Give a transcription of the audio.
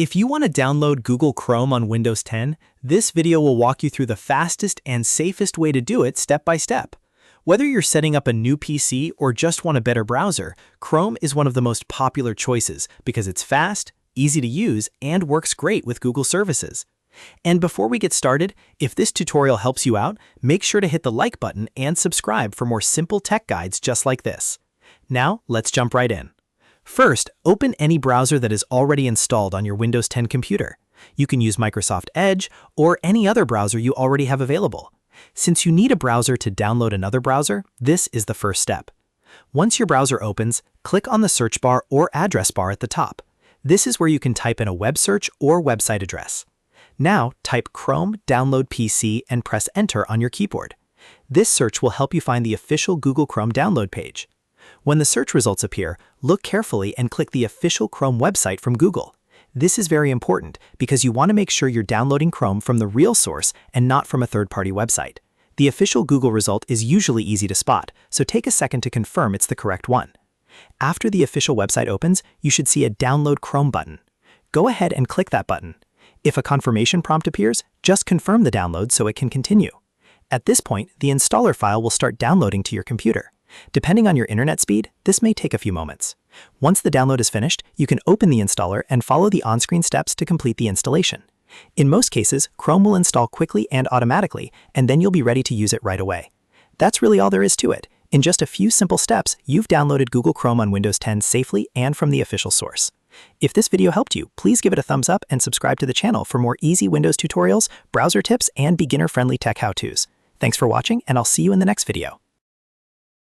If you want to download Google Chrome on Windows 10, this video will walk you through the fastest and safest way to do it step by step. Whether you're setting up a new PC or just want a better browser, Chrome is one of the most popular choices because it's fast, easy to use, and works great with Google services. And before we get started, if this tutorial helps you out, make sure to hit the like button and subscribe for more simple tech guides just like this. Now, let's jump right in. First, open any browser that is already installed on your Windows 10 computer. You can use Microsoft Edge or any other browser you already have available. Since you need a browser to download another browser, this is the first step. Once your browser opens, click on the search bar or address bar at the top. This is where you can type in a web search or website address. Now, type Chrome Download PC and press Enter on your keyboard. This search will help you find the official Google Chrome download page. When the search results appear, look carefully and click the official Chrome website from Google. This is very important because you want to make sure you're downloading Chrome from the real source and not from a third-party website. The official Google result is usually easy to spot, so take a second to confirm it's the correct one. After the official website opens, you should see a Download Chrome button. Go ahead and click that button. If a confirmation prompt appears, just confirm the download so it can continue. At this point, the installer file will start downloading to your computer. Depending on your internet speed, this may take a few moments. Once the download is finished, you can open the installer and follow the on-screen steps to complete the installation. In most cases, Chrome will install quickly and automatically, and then you'll be ready to use it right away. That's really all there is to it. In just a few simple steps, you've downloaded Google Chrome on Windows 10 safely and from the official source. If this video helped you, please give it a thumbs up and subscribe to the channel for more easy Windows tutorials, browser tips, and beginner-friendly tech how-tos. Thanks for watching, and I'll see you in the next video.